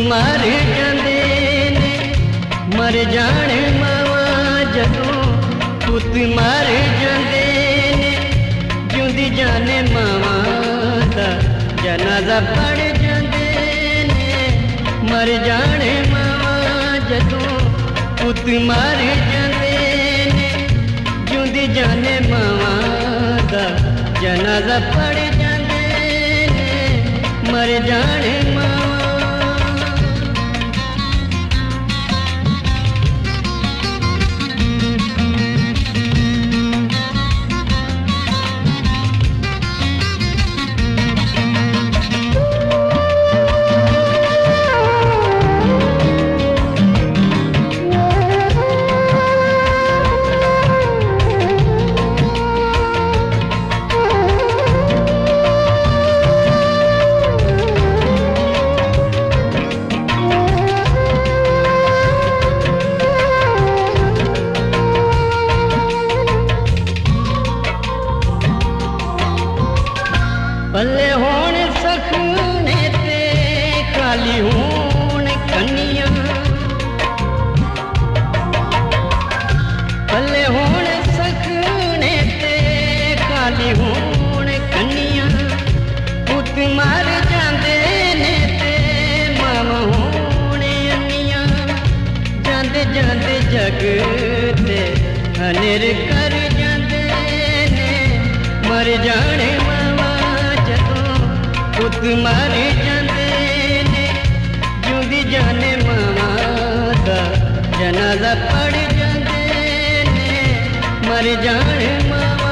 मर जाते ने मर जाने मावा जदों पुत मर जाते ने जिंदी जाने मावा दा जनाजा पड़ जाते ने मर जाने मावा जदों पुत मर जाते ने जिंदी जाने मावा दा जनाजा पड़ जाते ने मर जाने मावा। पल्ले होण सखने ते खाली होण कन्नियां पल्ले होण सखने ते खाली होण कन्नियां पुत मर जांदे ने ते मावा होण अन्नियां जांदे जांदे जग ते हनेर कर जांदे ने मर जाने पुत मर जाते ने जिंदी जाने मावा दा जनाजा पड़ जाते ने मर जाने मावा।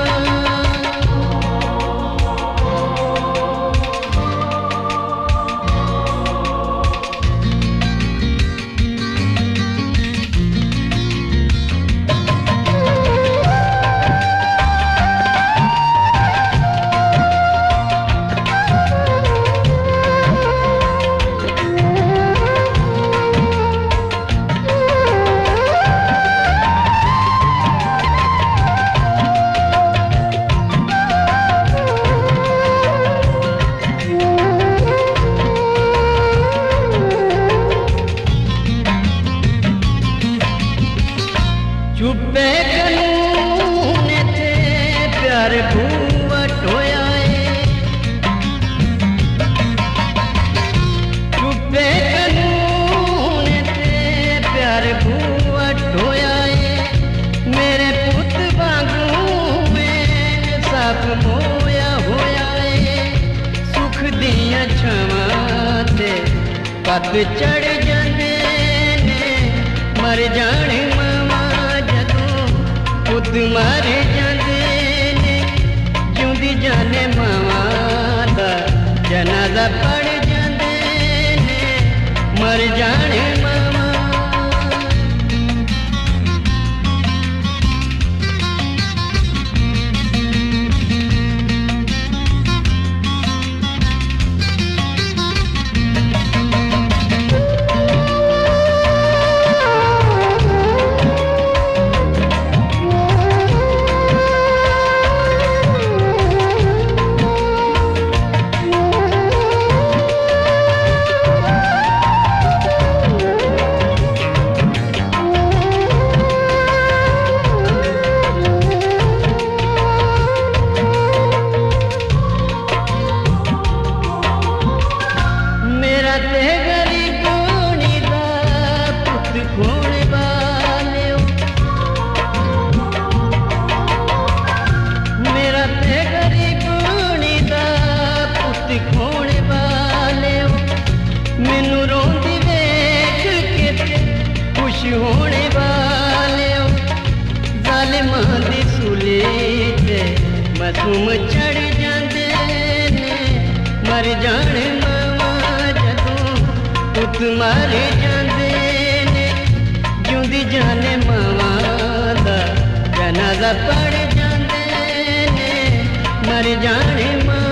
चुप्पे कानून थे प्यार घूवट होया चुप्पे कानून थे प्यार घूवट होया मेरे पुत वांगू में साफ मोया होया सुख दियां छावां ते पत चढ़ जाते ने मर जाने पुत मर जाते ने जिंदी जाने मावा दा जनाजा पड़ जाते ने मर जाने मावा। होने वाले जालिमां दी सूली ते मासूम चढ़ जाते ने मर जाने मावा जदों पुत मर जाते ने जिंदी जाने मावा दा जनाजा पड़ जाते ने मर जाने मावा।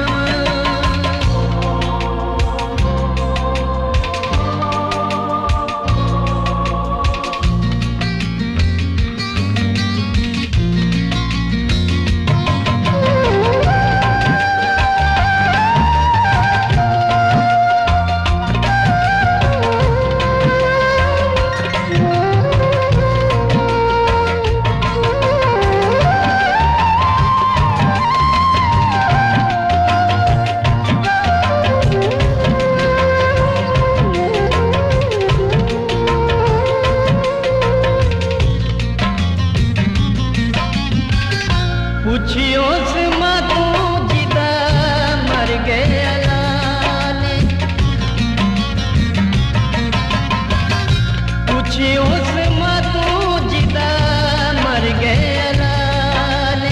खुशियों से मातू जिदा मर गए लाले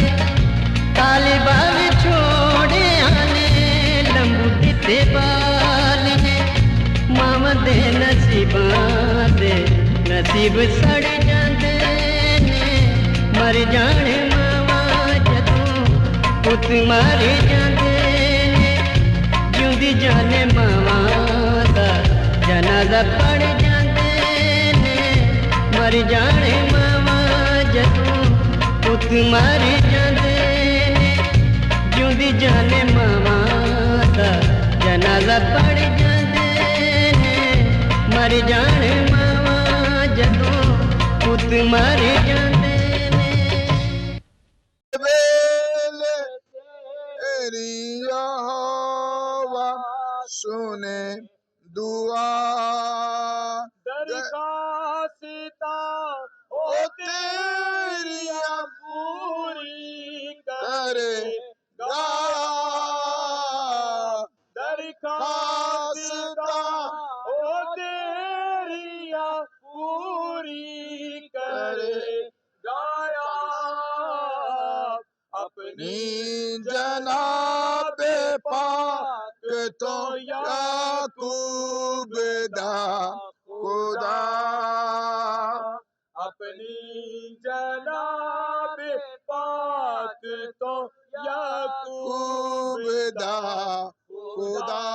काले बाल छोड़े आने लंबू दिते बाल ने मामा दे नसीब सड़ जाते ने मर जाने मामा जदों पुत मारे जाते ने जिंदी जाने मामा दा जनाजा पड़ जाते ने मर जाने मामा जदों पुत मारे जाते ने जिंदी जाने मामा दा जनाजा पड़ जाते ने मर जाने मामा जदों पुत मारे जाते ने वेले तेरी यहोवा सुने दुआ दरखास्ता ओ तेरिया पूरी करेगा दरखास्ता ओ तेरिया पूरी करेगा अपनी नी जनाब पाक तो याकूब दा खुदा अपनी जनाब पाक तो याकूब दा खुदा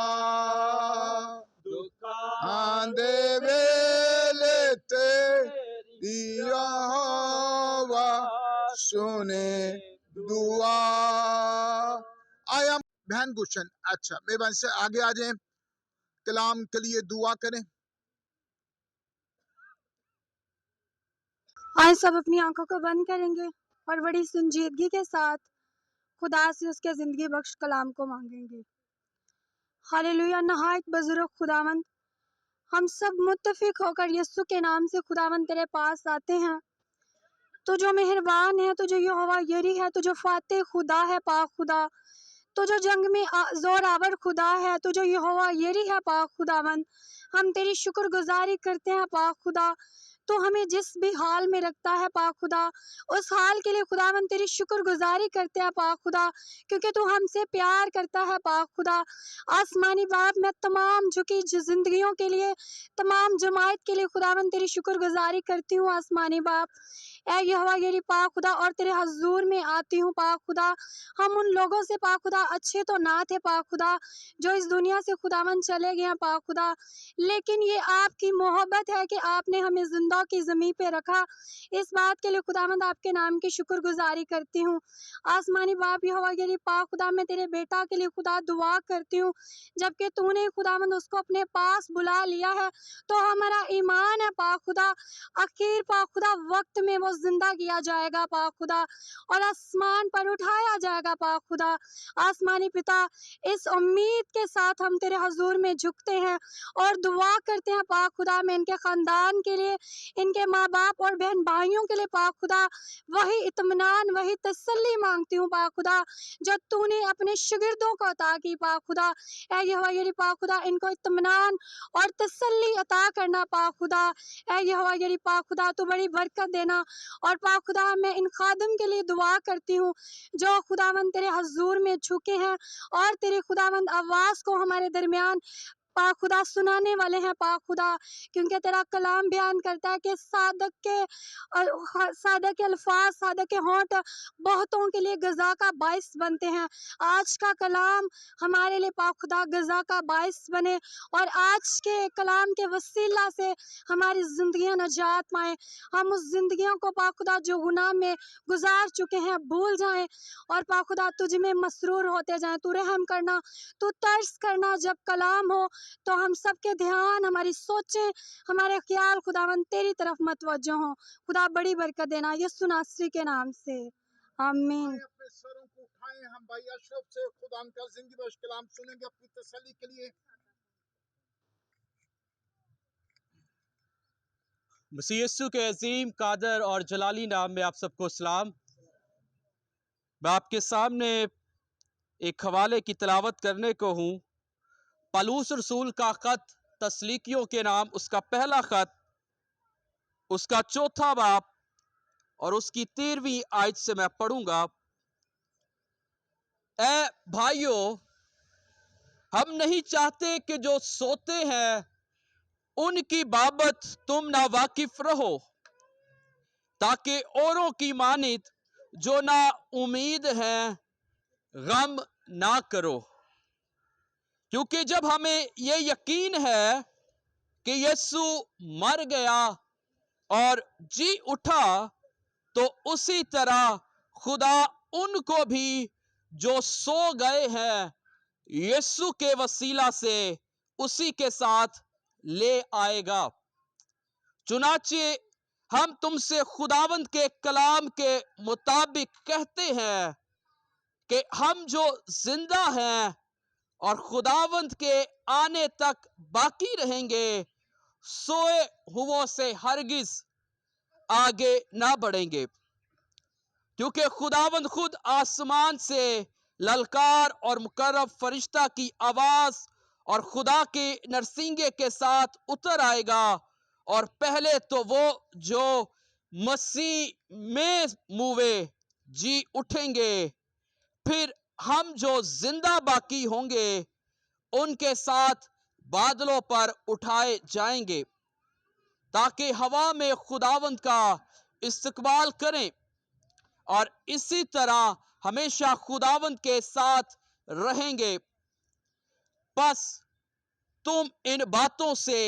आंदे वेले तेरी यहोवा सुने दुआ। आया बहन गुशन। अच्छा मेहरबानी से आगे आ जाएं, कलाम के लिए दुआ करें। आज सब अपनी आंखों को बंद करेंगे और बड़ी संजीदगी के साथ खुदा से उसके ज़िंदगी बख्श कलाम को मांगेंगे। हालेलुया। नहायत बुजुर्ग खुदावंद, हम सब मुत्तफिक होकर यीशु के नाम से खुदावंद तेरे पास आते हैं। तो जो मेहरबान है, तो जो यहोवा यरी है, तो जो फाते खुदा है, पाक खुदा, तो जो जंग में जोर आवर खुदा है, तो जो यहोवा यरी है, पाक खुदावंद, हम तेरी शुक्रगुजारी करते हैं पाक खुदा। तो हमें जिस भी हाल में रखता है पाक खुदा, उस हाल के लिए खुदावंद तेरी शुक्रगुजारी करते हैं पाक खुदा, क्योंकि तू हमसे प्यार करता है पाक खुदा। आसमानी बाप, मैं तमाम झुकी जिंदगियों के लिए, तमाम जमात के लिए खुदावंद तेरी शुक्रगुजारी करती हूँ आसमानी बाप। ऐ यहोवा यरी पाक खुदा, और तेरे हजूर में आती हूँ पाक खुदा। हम उन लोगों से पाक खुदा अच्छे तो ना थे पाक खुदा, जो इस दुनिया से खुदावंद चले गए हैं पाक खुदा, लेकिन ये आपकी मोहब्बत है कि आपने हमें जिंदा की ज़मीन पे रखा। इस बात के लिए खुदावंद आपके नाम की शुक्रगुजारी करती हूँ। आसमानी बाप यहोवा यरी पाक खुदा, मैं तेरे बेटा के लिए खुदा दुआ करती हूँ, जबकि तूने खुदावंद उसको अपने पास बुला लिया है, तो हमारा ईमान है पाक खुदा, आखिर पाक खुदा वक्त में वो जिंदा किया जाएगा पाक खुदा, और आसमान पर उठाया जाएगा पाक खुदा। आसमानी पिता, इस उम्मीद के साथ हम तेरे हजूर में झुकते हैं और दुआ करते हैं पाक खुदा। मैं इनके ख़ानदान के लिए, इनके माँ बाप और बहन भाइयों के लिए पाक खुदा वही इत्मीनान, वही तसल्ली मांगती हूँ पाक खुदा, जो तूने अपने शागिर्दों को अता की पाक खुदा। ऐ यहोवा यरी पाक खुदा, इनको इत्मीनान और तसल्ली अता करना पाक खुदा। ऐ यहोवा यरी पाक खुदा, तू बड़ी बरकत देना। और पाक खुदा, मैं इन खादिम के लिए दुआ करती हूँ, जो खुदावंद तेरे हजूर में झुके हैं और तेरे खुदावंद आवाज़ को हमारे दरमियान पाक खुदा सुनाने वाले हैं पाक खुदा, क्योंकि तेरा कलाम बयान करता है कि सादक के अल्फाज, सादक के होंठ बहुतों के लिए गज़ा का बाइस बनते हैं। आज का कलाम हमारे लिए पाक खुदा गज़ा का बाइस बने, और आज के कलाम के वसीला से हमारी ज़िंदगियाँ नजात पाएँ। हम उस ज़िंदगियों को पाक खुदा जो गुनाह में गुजार चुके हैं भूल जाएं, और पाक खुदा तुझ में मसरूर होते जाएं। तू रहम करना, तू तरस करना। जब कलाम हो तो हम सबके ध्यान, हमारी सोचें, हमारे ख्याल खुदावंद तेरी तरफ मतवज्जो हों। खुदा बड़ी बरकत देना यीशु नासरी के नाम से, आमीन। अपने सरों को उठाएं, हम भाई अशरफ से खुदा का जिंदगी बख्श कलाम सुनेंगे अपनी तसल्ली के लिए। मसीह यीशु के अजीम, कादर और जलाली नाम में आप सबको सलाम। मैं आपके सामने एक हवाले की तिलावत करने को हूँ। पलूस रसूल का ख़त तस्लीकियों के नाम, उसका पहला ख़त उसका 4वां बाब और उसकी 13वीं आयत से मैं पढ़ूंगा। ऐ भाइयों, हम नहीं चाहते कि जो सोते हैं उनकी बाबत तुम ना वाकिफ रहो, ताकि औरों की मानित जो ना उम्मीद हैं गम ना करो। क्योंकि जब हमें ये यकीन है कि यीशु मर गया और जी उठा, तो उसी तरह खुदा उनको भी जो सो गए हैं यीशु के वसीला से उसी के साथ ले आएगा। चुनाचे हम तुमसे खुदावंद के कलाम के मुताबिक कहते हैं कि हम जो जिंदा हैं और खुदावंद के आने तक बाकी रहेंगे, सोए हुओं से हरगिज आगे ना बढ़ेंगे। क्योंकि खुदावंद खुद आसमान से ललकार और मुकर्रब फरिश्ता की आवाज और खुदा के नरसिंगे के साथ उतर आएगा, और पहले तो वो जो मसीह में मुवे जी उठेंगे, फिर हम जो जिंदा बाकी होंगे उनके साथ बादलों पर उठाए जाएंगे, ताकि हवा में खुदावंद का इस्तकबाल करें और इसी तरह हमेशा खुदावंद के साथ रहेंगे। बस तुम इन बातों से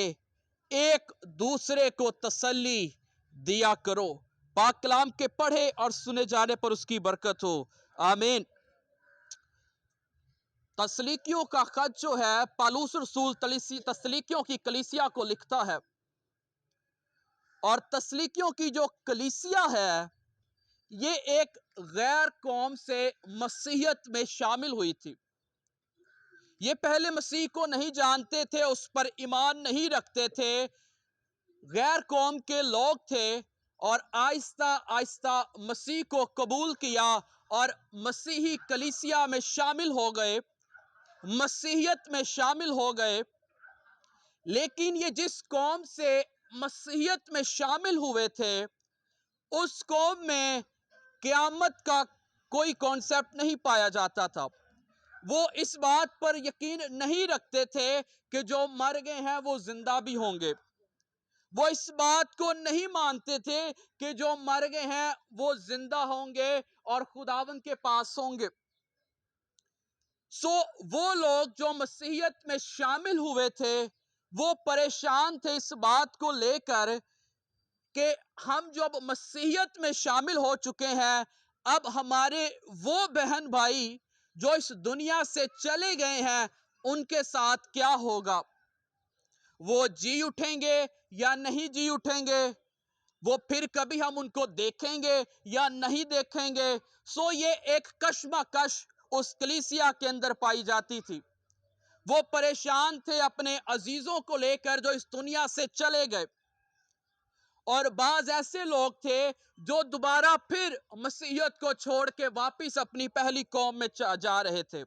एक दूसरे को तसल्ली दिया करो। पाक कलाम के पढ़े और सुने जाने पर उसकी बरकत हो, आमीन। तस्लीकियों का खत जो है, पालूस रसूल तस्लीकियों की कलीसिया को लिखता है, और तस्लीकियों की जो कलीसिया है ये एक गैर कौम से मसीहत में शामिल हुई थी। ये पहले मसीह को नहीं जानते थे, उस पर ईमान नहीं रखते थे, गैर कौम के लोग थे, और आहिस्ता आहिस्ता मसीह को कबूल किया और मसीही कलीसिया में शामिल हो गए, मसीहियत में शामिल हो गए। लेकिन ये जिस कौम से मसीहियत में शामिल हुए थे, उस कौम में क़यामत का कोई कॉन्सेप्ट नहीं पाया जाता था। वो इस बात पर यकीन नहीं रखते थे कि जो मर गए हैं वो जिंदा भी होंगे। वो इस बात को नहीं मानते थे कि जो मर गए हैं वो जिंदा होंगे और खुदावंद के पास होंगे। वो लोग जो मसीहियत में शामिल हुए थे वो परेशान थे इस बात को लेकर कि हम जब मसीहियत में शामिल हो चुके हैं, अब हमारे वो बहन भाई जो इस दुनिया से चले गए हैं उनके साथ क्या होगा। वो जी उठेंगे या नहीं जी उठेंगे, वो फिर कभी हम उनको देखेंगे या नहीं देखेंगे। ये एक कश्मकश उस कलीसिया के अंदर पाई जाती थी। वो परेशान थे अपने अजीजों को लेकर जो इस दुनिया से चले गए, और बाज ऐसे लोग थे जो दोबारा फिर मसीहियत को छोड़ के वापस अपनी पहली कौम में जा रहे थे।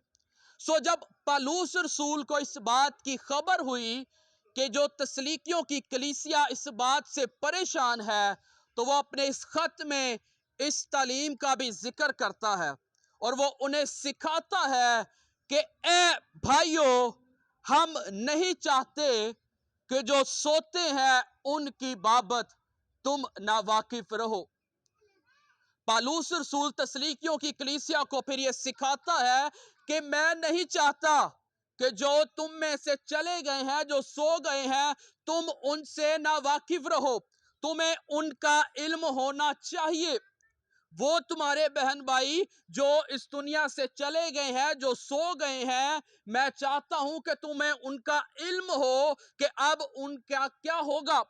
जब पालूस रसूल को इस बात की खबर हुई कि जो तस्लीकियों की कलीसिया इस बात से परेशान है, तो वो अपने इस खत में इस तालीम का भी जिक्र करता है, और वो उन्हें सिखाता है कि ए भाइयों, हम नहीं चाहते कि जो सोते हैं उनकी बाबत तुम ना वाकिफ रहो। पालूस रसूल तस्लीकियों की कलीसिया को फिर ये सिखाता है कि मैं नहीं चाहता कि जो तुम में से चले गए हैं, जो सो गए हैं, तुम उनसे ना वाकिफ रहो। तुम्हें उनका इल्म होना चाहिए। वो तुम्हारे बहन भाई जो इस दुनिया से चले गए हैं, जो सो गए हैं, मैं चाहता हूं कि तुम्हें उनका इल्म हो कि अब उनका क्या होगा।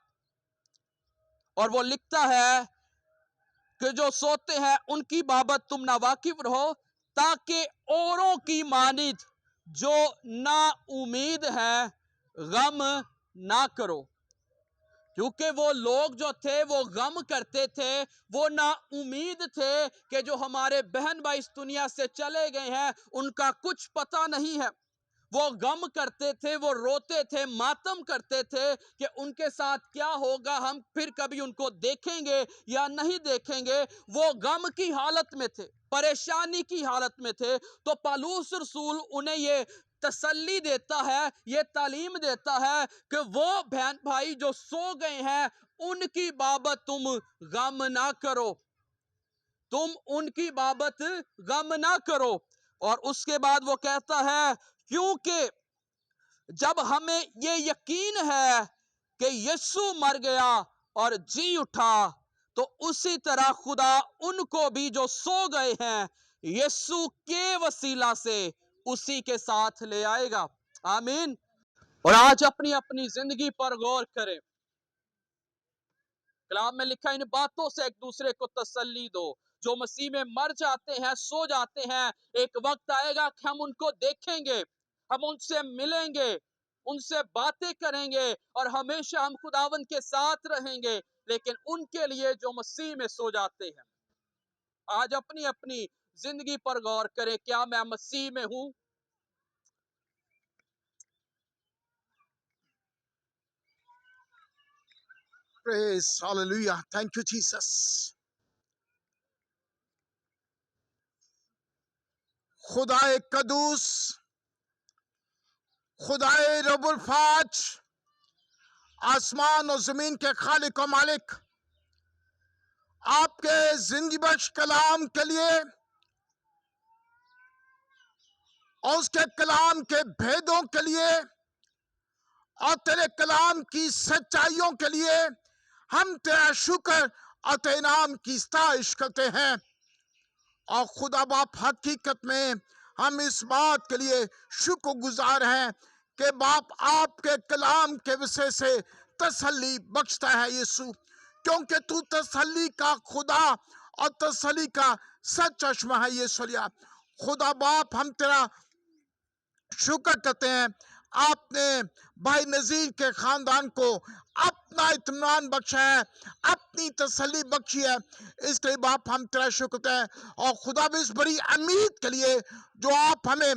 और वो लिखता है कि जो सोते हैं उनकी बाबत तुम ना वाकिफ रहो, ताकि औरों की मानिद जो ना उम्मीद है गम ना करो। क्योंकि वो लोग जो थे वो गम करते थे, वो ना उम्मीद थे कि जो हमारे बहन भाई इस दुनिया से चले गए हैं उनका कुछ पता नहीं है। وہ غم کرتے تھے, وہ روتے تھے, ماتم کرتے تھے کہ ان کے ساتھ کیا ہوگا, ہم پھر کبھی ان کو دیکھیں گے یا نہیں دیکھیں گے. وہ غم کی حالت میں تھے, پریشانی کی حالت میں تھے. تو پالوس رسول انہیں یہ تسلی دیتا ہے, یہ تعلیم دیتا ہے کہ وہ بہن بھائی جو سو گئے ہیں ان کی بابت تم غم نہ کرو, تم ان کی بابت غم نہ کرو. اور اس کے بعد وہ کہتا ہے کیونکہ جب ہمیں یہ یقین ہے کہ یسوع مر گیا اور جی اٹھا, تو اسی طرح خدا ان کو بھی جو سو گئے ہیں یسوع کے وسیلہ سے اسی کے ساتھ لے آئے گا. آمین. اور آج اپنی اپنی زندگی پر غور کریں. کلام میں لکھا ان باتوں سے ایک دوسرے کو تسلی دو. جو مسیح میں مر جاتے ہیں, سو جاتے ہیں, ایک وقت آئے گا کہ ہم ان کو دیکھیں گے, ہم ان سے ملیں گے, ان سے باتیں کریں گے اور ہمیشہ ہم خداوند کے ساتھ رہیں گے. لیکن ان کے لیے جو مسیح میں سو جاتے ہیں, آج اپنی اپنی زندگی پر غور کریں. کیا میں مسیح میں ہوں؟ Praise, hallelujah. Thank you, Jesus. خدائے قدوس، خدائے رب الفاج، آسمان و زمین کے خالق و مالک، آپ کے زندگی بخش کلام کے لیے اور اس کے کلام کے بھیدوں کے لیے اور تیرے کلام کی سچائیوں کے لیے ہم تیرا شکر اور تیرے نام کی ستائش کرتے ہیں. اور خدا باپ حقیقت میں ہم اس بات کے لیے شکر گزار ہیں کہ باپ آپ کے کلام کے وسیلے سے تسلی بخشتا ہے یسوع، کیونکہ تو تسلی کا خدا اور تسلی کا سچ چشمہ ہے یسوع. خدا باپ ہم تیرا شکر کرتے ہیں، آپ نے بھائی نذیر کے خاندان کو اپنا اطمینان بخشا ہے، اپنی تسلی بخشی ہے. اس لیے باپ ہم تیرا شکر کرتے ہیں. اور خدا بھی اس بڑی امید کے لیے جو آپ ہمیں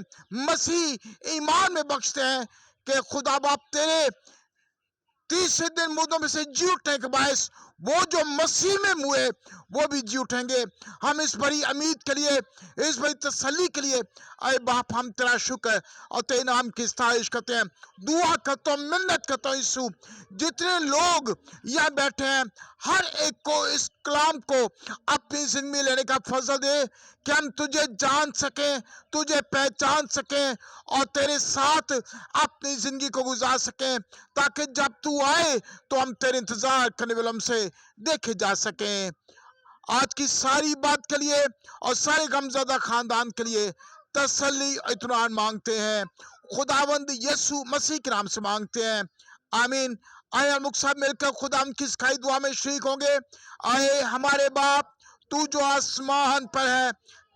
مسیح ایمان میں بخشتے ہیں کہ خدا باپ تیرے تیسرے دن مردوں میں سے جی اٹھنے کے باعث وہ جو مسیح میں ہوئے وہ بھی جی اٹھیں گے. ہم اس بڑی امید کے لیے، اس بڑی تسلی کے لیے اے باپ ہم تیرا شکر اور تیرے نام کی ستائش کرتے ہیں. دعا کرتا ہوں، منت کرتا ہوں یسوع، جتنے لوگ یہاں بیٹھے ہیں ہر ایک کو اس کلام کو اپنی زندگی میں لینے کا فضل دے کہ ہم تجھے جان سکیں، تجھے پہچان سکیں اور تیرے ساتھ اپنی زندگی کو گزار سکیں، تاکہ جب تو آئے تو ہم تیرے انتظار کرنے والوں سے دیکھے جا سکیں. آج کی ساری بات کے لیے اور سارے غمزدہ خاندان کے لیے تسلی اطمینان مانگتے ہیں، خداوند یسوع مسیح کے نام سے مانگتے ہیں، آمین. آئے ہم سب مل کر خداوند کی سکھائی دعا میں شریک ہوں گے. آئے ہمارے باپ تو جو آسمان پر ہے،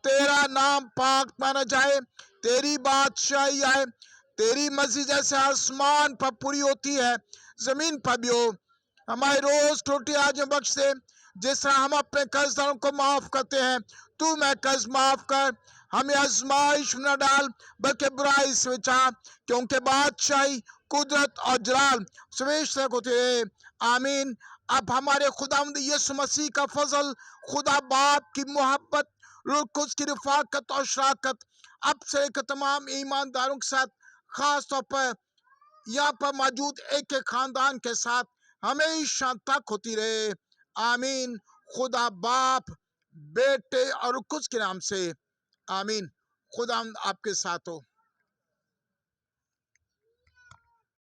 تیرا نام پاک مانا جائے، تیری بادشاہی آئے، تیری مرضی جیسے آسمان پر پوری ہوتی ہے زمین پر بھی ہو. ہمارے روز روٹی آج ہمیں بخش دے، جس طرح ہم اپنے قرض داروں کو معاف کرتے ہیں تو میں قرض معاف کر. ہمیں آزمائش میں نہ ڈال بلکہ برائی سے بچا، کیونکہ بادشاہی، قدرت اور جلال سمیش تک ہوتے رہے، آمین. اب ہمارے خداوند یسوع مسیح کا فضل، خدا باپ کی محبت، روح القدس کی رفاقت اور شراکت اب سے ایک تمام ایمانداروں کے ساتھ، خاص طور پر یہاں پر موجود ایک ایک خاندان کے ساتھ ہمیشہ تک ہوتی رہے، آمین. خدا باپ، بیٹے اور روح القدس کے نام سے، آمین. خدا آپ کے ساتھ ہو.